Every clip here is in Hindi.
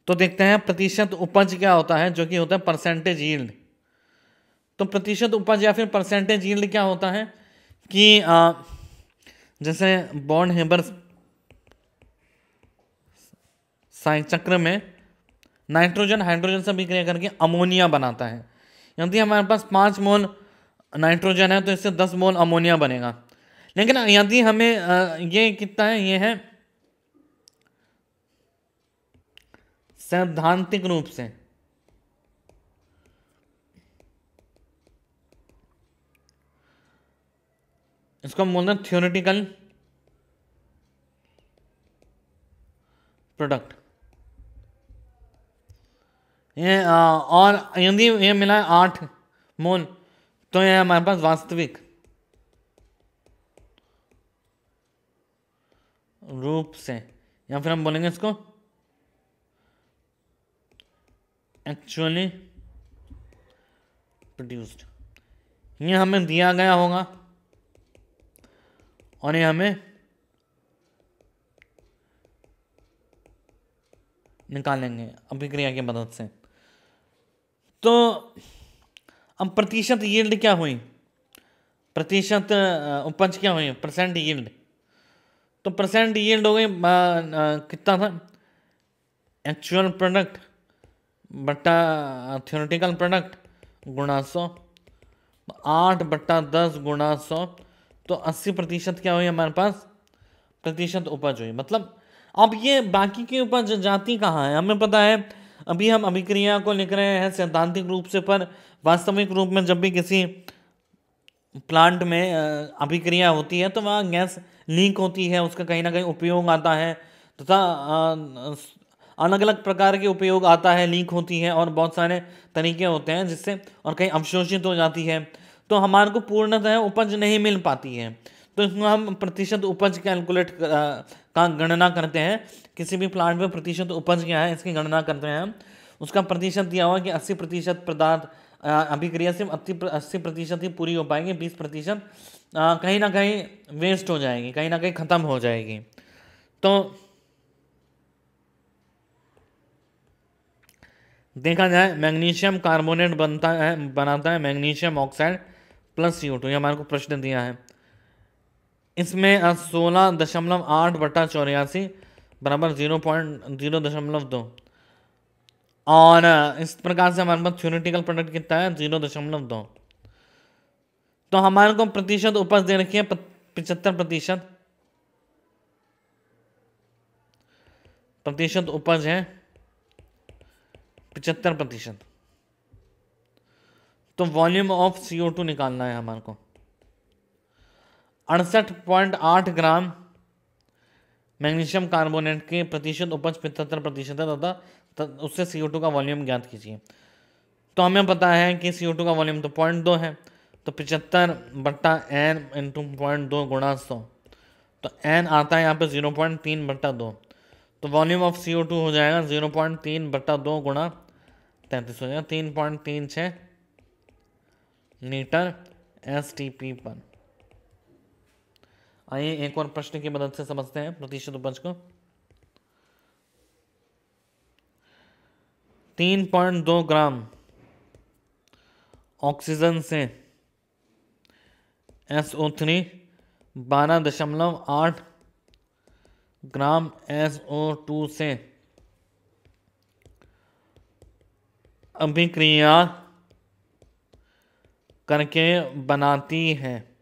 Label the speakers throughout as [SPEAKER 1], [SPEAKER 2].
[SPEAKER 1] तो देखते हैं प्रतिशत उपज क्या होता है, जो कि होता है परसेंटेज यील्ड। तो प्रतिशत उपज या फिर परसेंटेज यील्ड क्या होता है कि जैसे बॉन्ड हेबर चक्र में नाइट्रोजन हाइड्रोजन से अभिक्रिया करके अमोनिया बनाता है। यदि हमारे पास 5 मोल नाइट्रोजन है तो इससे 10 मोल अमोनिया बनेगा। लेकिन यदि हमें ये कितना है, ये है सैद्धांतिक रूप से, इसको हम बोलते हैं थ्योरेटिकल प्रोडक्ट। ये और यदि ये मिला है 8 मोल तो ये हमारे पास वास्तविक रूप से, या फिर हम बोलेंगे इसको एक्चुअली प्रोड्यूस्ड। ये हमें दिया गया होगा और ये हमें निकालेंगे अभिक्रिया की मदद से। तो अब प्रतिशत यील्ड क्या हुई, प्रतिशत उपज क्या हुई, परसेंट यील्ड। तो परसेंट यील्ड हो गई कितना था, एक्चुअल प्रोडक्ट बट्टा थ्योरेटिकल प्रोडक्ट गुणा 100, 8/10 गुणा 100, तो 80% क्या हुई हमारे पास, प्रतिशत उपज हुई। मतलब अब ये बाकी की उपज जाती कहाँ है, हमें पता है अभी हम अभिक्रिया को लिख रहे हैं सैद्धांतिक रूप से, पर वास्तविक रूप में जब भी किसी प्लांट में अभिक्रिया होती है तो वहाँ गैस लीक होती है, उसका कहीं ना कहीं उपयोग आता है, तथा अलग अलग प्रकार के उपयोग आता है, लीक होती है और बहुत सारे तरीके होते हैं जिससे, और कहीं अवशोषित हो जाती है, तो हमारे को पूर्णतः उपज नहीं मिल पाती है। तो इसमें हम प्रतिशत उपज कैलकुलेट का गणना करते हैं। किसी भी प्लांट में प्रतिशत उपज क्या है इसकी गणना करते हैं हम। उसका प्रतिशत दिया हुआ कि 80% पदार्थ अभिक्रिया सिर्फ 80% ही पूरी हो पाएगी, 20% कहीं ना कहीं वेस्ट हो जाएगी, कहीं ना कहीं ख़त्म हो जाएगी। तो देखा जाए मैग्नीशियम कार्बोनेट बनाता है मैग्नीशियम ऑक्साइड प्लस CO2, ये हमारे को प्रश्न दिया है। इसमें 16.8/84 बराबर 0.2, और इस प्रकार से हमारे पास थ्योरेटिकल प्रोडक्ट कितना है 0.2। तो हमारे को प्रतिशत उपज दे रखी है 75%, प्रतिशत उपज है 75%। तो वॉल्यूम ऑफ CO2 निकालना है हमारे को। 68.8 ग्राम मैग्नीशियम कार्बोनेट के प्रतिशत उपज 75% है, तथा उससे CO2 का वॉल्यूम ज्ञात कीजिए। तो हमें पता है कि CO2 का वॉल्यूम तो 0.2 है, तो 75/n इंटू 0.2 गुणा 100, तो n आता है यहाँ पे 0.3/2, तो वॉल्यूम ऑफ CO2 हो जाएगा 0.3/2 गुणा 33 हो जाएगा 3.36 लीटर STP पर। आइए एक और प्रश्न की मदद से समझते हैं प्रतिशत उपज को। 3.2 ग्राम ऑक्सीजन से SO3, 12.8 ग्राम SO2 से अभिक्रिया करके बनाती है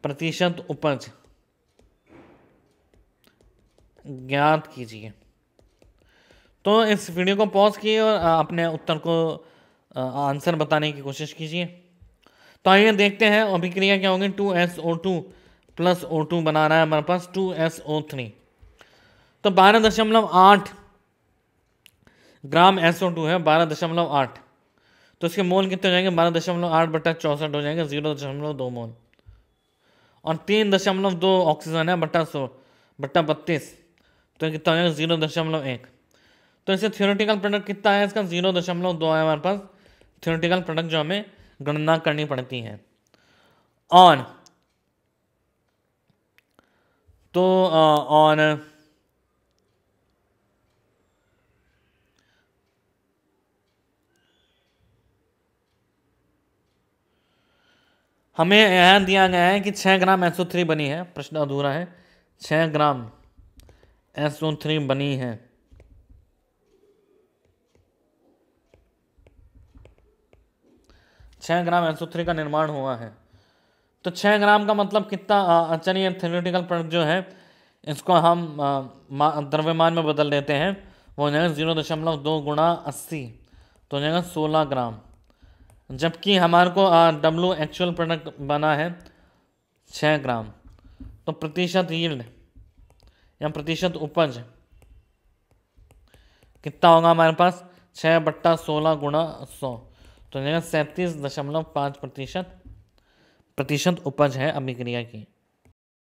[SPEAKER 1] प्रतिशत उपज ज्ञात कीजिए। तो इस वीडियो को पॉज किए और अपने उत्तर को आंसर बताने की कोशिश कीजिए। तो आइए देखते हैं अभिक्रिया क्या होगी। 2SO2 प्लस O2 बना रहा है हमारे पास 2SO3। तो 12.8 ग्राम SO2 है, 12.8, तो इसके मोल कितने हो जाएंगे 12.8/64 हो जाएंगे 0.2 मोल, और 3.2 ऑक्सीजन है बट्टा 100/32, तो कितना हो जाएगा 0.1। तो इससे थ्योरेटिकल प्रोडक्ट कितना है इसका 0.2 है हमारे पास थ्योरेटिकल प्रोडक्ट जो हमें गणना करनी पड़ती है। और तो और हमें यहाँ दिया गया है कि 6 ग्राम SO3 बनी है, प्रश्न अधूरा है। 6 ग्राम SO3 बनी है। छः ग्राम SO3 का निर्माण हुआ है। तो 6 ग्राम का मतलब कितना, चलिए थ्योरेटिकल प्रोडक्ट जो है इसको हम द्रव्यमान में बदल देते हैं। वो हो जाएगा 0.2 गुणा 80, तो हो जाएगा 16 ग्राम। जबकि हमारे को W एक्चुअल प्रोडक्ट बना है 6 ग्राम। तो प्रतिशत यील्ड या प्रतिशत उपज कितना होगा हमारे पास, 6/16 गुणा 100, तो 37.5% प्रतिशत उपज है अभिक्रिया की।